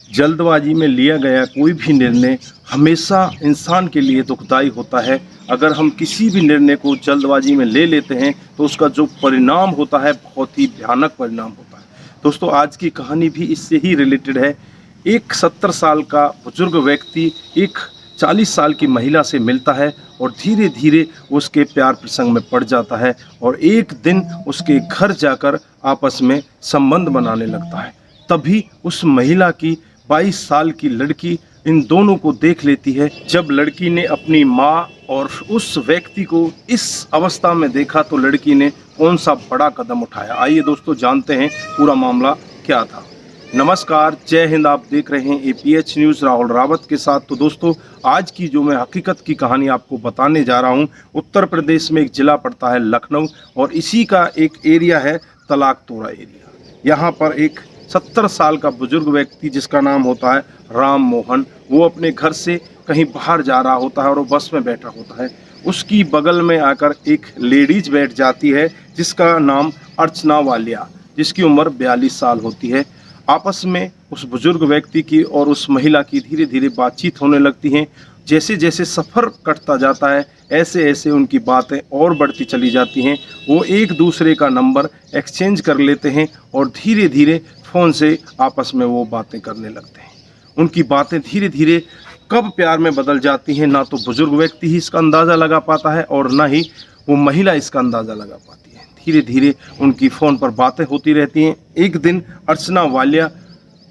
जल्दबाजी में लिया गया कोई भी निर्णय हमेशा इंसान के लिए दुखदाई होता है। अगर हम किसी भी निर्णय को जल्दबाजी में ले लेते हैं तो उसका जो परिणाम होता है बहुत ही भयानक परिणाम होता है। दोस्तों, आज की कहानी भी इससे ही रिलेटेड है। एक 70 साल का बुजुर्ग व्यक्ति एक 40 साल की महिला से मिलता है और धीरे धीरे उसके प्यार प्रसंग में पड़ जाता है और एक दिन उसके घर जाकर आपस में संबंध बनाने लगता है। तभी उस महिला की 22 साल की लड़की इन दोनों को देख लेती है। जब लड़की ने अपनी माँ और उस व्यक्ति को इस अवस्था में देखा तो लड़की ने कौन सा बड़ा कदम उठाया। आइए दोस्तों, जानते हैं पूरा मामला क्या था। नमस्कार, जय हिंद। आप देख रहे हैं APH न्यूज़ राहुल रावत के साथ। तो दोस्तों, आज की जो मैं हकीकत की कहानी आपको बताने जा रहा हूं, उत्तर प्रदेश में एक ज़िला पड़ता है लखनऊ और इसी का एक एरिया है तलाक तोड़ा एरिया। यहाँ पर एक 70 साल का बुजुर्ग व्यक्ति जिसका नाम होता है राम मोहन, वो अपने घर से कहीं बाहर जा रहा होता है और वो बस में बैठा होता है। उसकी बगल में आकर एक लेडीज बैठ जाती है जिसका नाम अर्चना वालिया, जिसकी उम्र 42 साल होती है। आपस में उस बुजुर्ग व्यक्ति की और उस महिला की धीरे धीरे बातचीत होने लगती हैं। जैसे जैसे सफ़र कटता जाता है ऐसे ऐसे उनकी बातें और बढ़ती चली जाती हैं। वो एक दूसरे का नंबर एक्सचेंज कर लेते हैं और धीरे धीरे फ़ोन से आपस में वो बातें करने लगते हैं। उनकी बातें धीरे धीरे कब प्यार में बदल जाती हैं, ना तो बुजुर्ग व्यक्ति ही इसका अंदाज़ा लगा पाता है और ना ही वो महिला इसका अंदाज़ा लगा पाती है। धीरे धीरे उनकी फ़ोन पर बातें होती रहती हैं। एक दिन अर्चना वालिया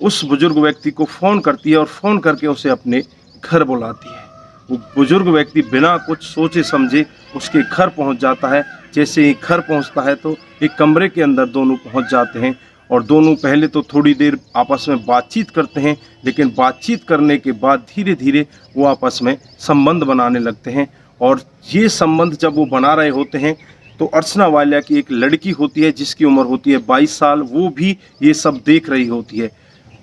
उस बुजुर्ग व्यक्ति को फ़ोन करती है और फ़ोन करके उसे अपने घर बुलाती है। वो बुजुर्ग व्यक्ति बिना कुछ सोचे समझे उसके घर पहुंच जाता है। जैसे ही घर पहुंचता है तो एक कमरे के अंदर दोनों पहुंच जाते हैं और दोनों पहले तो थोड़ी देर आपस में बातचीत करते हैं, लेकिन बातचीत करने के बाद धीरे धीरे वो आपस में संबंध बनाने लगते हैं। और ये संबंध जब वो बना रहे होते हैं तो अर्चना वालिया की एक लड़की होती है जिसकी उम्र होती है 22 साल। वो भी ये सब देख रही होती है।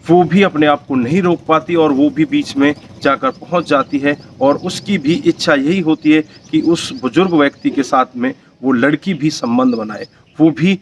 वो भी अपने आप को नहीं रोक पाती और वो भी बीच में जाकर पहुंच जाती है और उसकी भी इच्छा यही होती है कि उस बुजुर्ग व्यक्ति के साथ में वो लड़की भी संबंध बनाए। वो भी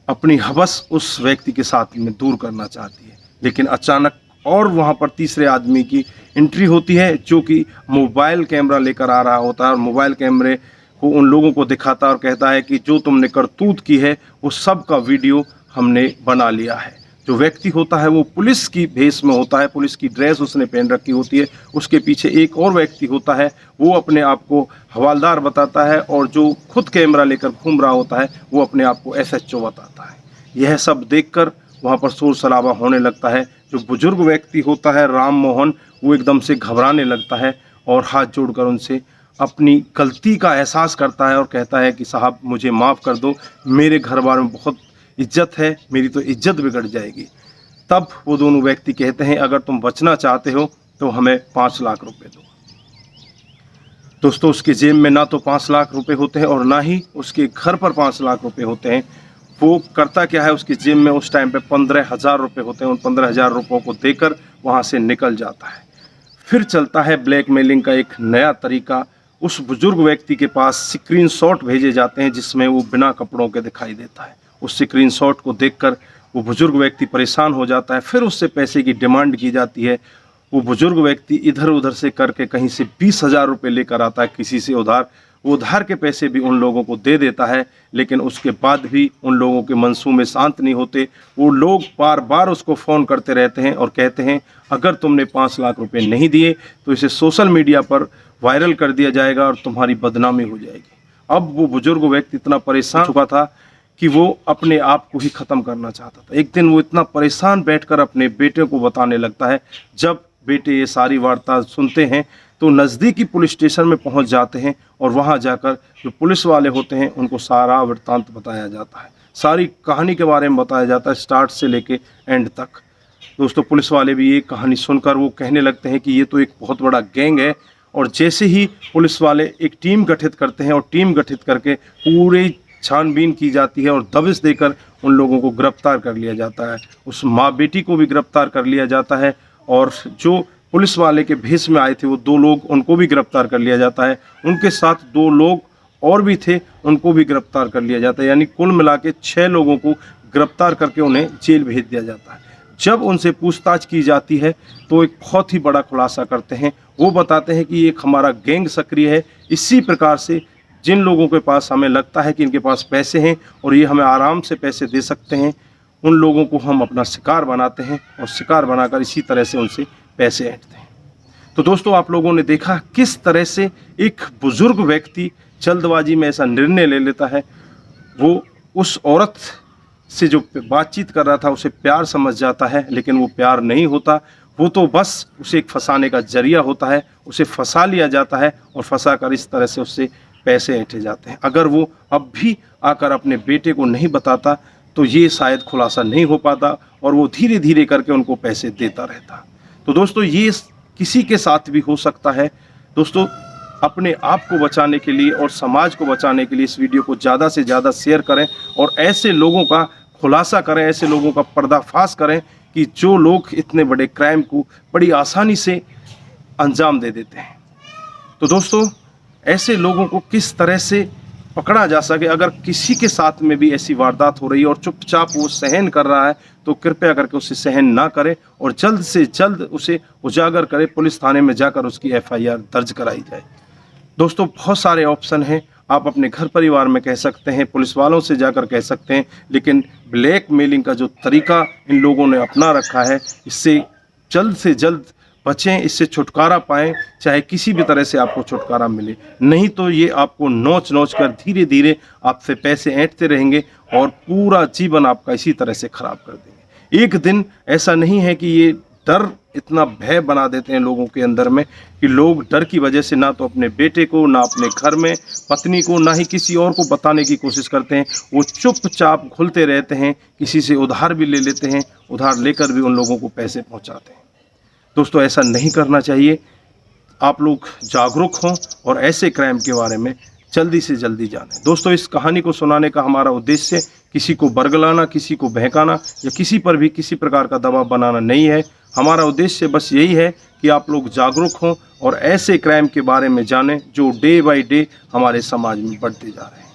अपनी हवस उस व्यक्ति के साथ में दूर करना चाहती है। लेकिन अचानक और वहाँ पर तीसरे आदमी की एंट्री होती है जो कि मोबाइल कैमरा लेकर आ रहा होता है और मोबाइल कैमरे को उन लोगों को दिखाता है और कहता है कि जो तुमने करतूत की है वो सब का वीडियो हमने बना लिया है। जो व्यक्ति होता है वो पुलिस की भेष में होता है, पुलिस की ड्रेस उसने पहन रखी होती है। उसके पीछे एक और व्यक्ति होता है, वो अपने आप को हवालदार बताता है और जो खुद कैमरा लेकर घूम रहा होता है वो अपने आप को SHO बताता है। यह सब देखकर वहाँ पर शोर शराबा होने लगता है। जो बुजुर्ग व्यक्ति होता है राम मोहन, वो एकदम से घबराने लगता है और हाथ जोड़कर उनसे अपनी गलती का एहसास करता है और कहता है कि साहब मुझे माफ़ कर दो, मेरे घर बार में बहुत इज्जत है, मेरी तो इज्जत बिगड़ जाएगी। तब वो दोनों व्यक्ति कहते हैं अगर तुम बचना चाहते हो तो हमें 5 लाख रुपए दो। दोस्तों, उसके जेब में ना तो 5 लाख रुपए होते हैं और ना ही उसके घर पर 5 लाख रुपए होते हैं। वो करता क्या है, उसके जेब में उस टाइम पे 15,000 रुपये होते हैं। उन 15,000 रुपयों को देकर वहाँ से निकल जाता है। फिर चलता है ब्लैकमेलिंग का एक नया तरीका। उस बुजुर्ग व्यक्ति के पास स्क्रीनशॉट भेजे जाते हैं जिसमें वो बिना कपड़ों के दिखाई देता है। उस स्क्रीनशॉट को देखकर वो बुजुर्ग व्यक्ति परेशान हो जाता है। फिर उससे पैसे की डिमांड की जाती है। वो बुजुर्ग व्यक्ति इधर उधर से करके कहीं से 20,000 रुपये लेकर आता है किसी से उधार। वो उधार के पैसे भी उन लोगों को दे देता है, लेकिन उसके बाद भी उन लोगों के मंसूबे शांत नहीं होते। वो लोग बार बार उसको फ़ोन करते रहते हैं और कहते हैं अगर तुमने 5 लाख रुपए नहीं दिए तो इसे सोशल मीडिया पर वायरल कर दिया जाएगा और तुम्हारी बदनामी हो जाएगी। अब वो बुजुर्ग व्यक्ति इतना परेशान हो चुका था कि वो अपने आप को ही ख़त्म करना चाहता था। एक दिन वो इतना परेशान बैठकर अपने बेटे को बताने लगता है। जब बेटे ये सारी वार्ता सुनते हैं तो नज़दीकी पुलिस स्टेशन में पहुंच जाते हैं और वहां जाकर जो पुलिस वाले होते हैं उनको सारा वृत्तांत बताया जाता है। सारी कहानी के बारे में बताया जाता है, स्टार्ट से लेके एंड तक। दोस्तों, पुलिस वाले भी ये कहानी सुनकर वो कहने लगते हैं कि ये तो एक बहुत बड़ा गैंग है। और जैसे ही पुलिस वाले एक टीम गठित करते हैं और टीम गठित करके पूरी छानबीन की जाती है और दबिश देकर उन लोगों को गिरफ्तार कर लिया जाता है। उस माँ बेटी को भी गिरफ्तार कर लिया जाता है और जो पुलिस वाले के भेष में आए थे वो 2 लोग, उनको भी गिरफ्तार कर लिया जाता है। उनके साथ 2 लोग और भी थे, उनको भी गिरफ्तार कर लिया जाता है। यानी कुल मिला के 6 लोगों को गिरफ्तार करके उन्हें जेल भेज दिया जाता है। जब उनसे पूछताछ की जाती है तो एक बहुत ही बड़ा खुलासा करते हैं। वो बताते हैं कि एक हमारा गैंग सक्रिय है। इसी प्रकार से जिन लोगों के पास हमें लगता है कि इनके पास पैसे हैं और ये हमें आराम से पैसे दे सकते हैं, उन लोगों को हम अपना शिकार बनाते हैं और शिकार बनाकर इसी तरह से उनसे पैसे ऐंठते हैं। तो दोस्तों, आप लोगों ने देखा किस तरह से एक बुजुर्ग व्यक्ति जल्दबाजी में ऐसा निर्णय ले लेता है। वो उस औरत से जो बातचीत कर रहा था उसे प्यार समझ जाता है, लेकिन वो प्यार नहीं होता। वो तो बस उसे एक फंसाने का जरिया होता है। उसे फंसा लिया जाता है और फंसा कर इस तरह से उससे पैसे ऐंठे जाते हैं। अगर वो अब भी आकर अपने बेटे को नहीं बताता तो ये शायद खुलासा नहीं हो पाता और वो धीरे धीरे करके उनको पैसे देता रहता। तो दोस्तों, ये किसी के साथ भी हो सकता है। दोस्तों, अपने आप को बचाने के लिए और समाज को बचाने के लिए इस वीडियो को ज़्यादा से ज़्यादा शेयर करें और ऐसे लोगों का खुलासा करें, ऐसे लोगों का पर्दाफाश करें कि जो लोग इतने बड़े क्राइम को बड़ी आसानी से अंजाम दे देते हैं। तो दोस्तों, ऐसे लोगों को किस तरह से पकड़ा जा सके। अगर किसी के साथ में भी ऐसी वारदात हो रही है और चुपचाप वो सहन कर रहा है तो कृपया करके उसे सहन ना करें और जल्द से जल्द उसे उजागर करें। पुलिस थाने में जाकर उसकी FIR दर्ज कराई जाए। दोस्तों, बहुत सारे ऑप्शन हैं। आप अपने घर परिवार में कह सकते हैं, पुलिस वालों से जाकर कह सकते हैं, लेकिन ब्लैकमेलिंग का जो तरीका इन लोगों ने अपना रखा है, इससे जल्द से जल्द बचें, इससे छुटकारा पाएं। चाहे किसी भी तरह से आपको छुटकारा मिले, नहीं तो ये आपको नोच नोच कर धीरे धीरे आपसे पैसे ऐंठते रहेंगे और पूरा जीवन आपका इसी तरह से खराब कर देंगे। एक दिन ऐसा नहीं है कि ये डर इतना भय बना देते हैं लोगों के अंदर में कि लोग डर की वजह से ना तो अपने बेटे को, ना अपने घर में पत्नी को, ना ही किसी और को बताने की कोशिश करते हैं। वो चुपचाप घुलते रहते हैं, किसी से उधार भी ले लेते हैं, उधार लेकर भी उन लोगों को पैसे पहुंचाते हैं। दोस्तों, ऐसा नहीं करना चाहिए। आप लोग जागरूक हों और ऐसे क्राइम के बारे में जल्दी से जल्दी जानें। दोस्तों, इस कहानी को सुनाने का हमारा उद्देश्य किसी को बरगलाना, किसी को बहकाना या किसी पर भी किसी प्रकार का दबाव बनाना नहीं है। हमारा उद्देश्य बस यही है कि आप लोग जागरूक हों और ऐसे क्राइम के बारे में जानें जो डे बाय डे हमारे समाज में बढ़ते जा रहे हैं।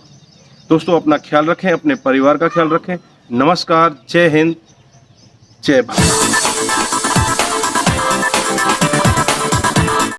दोस्तों, अपना ख्याल रखें, अपने परिवार का ख्याल रखें। नमस्कार, जय हिंद, जय भारत।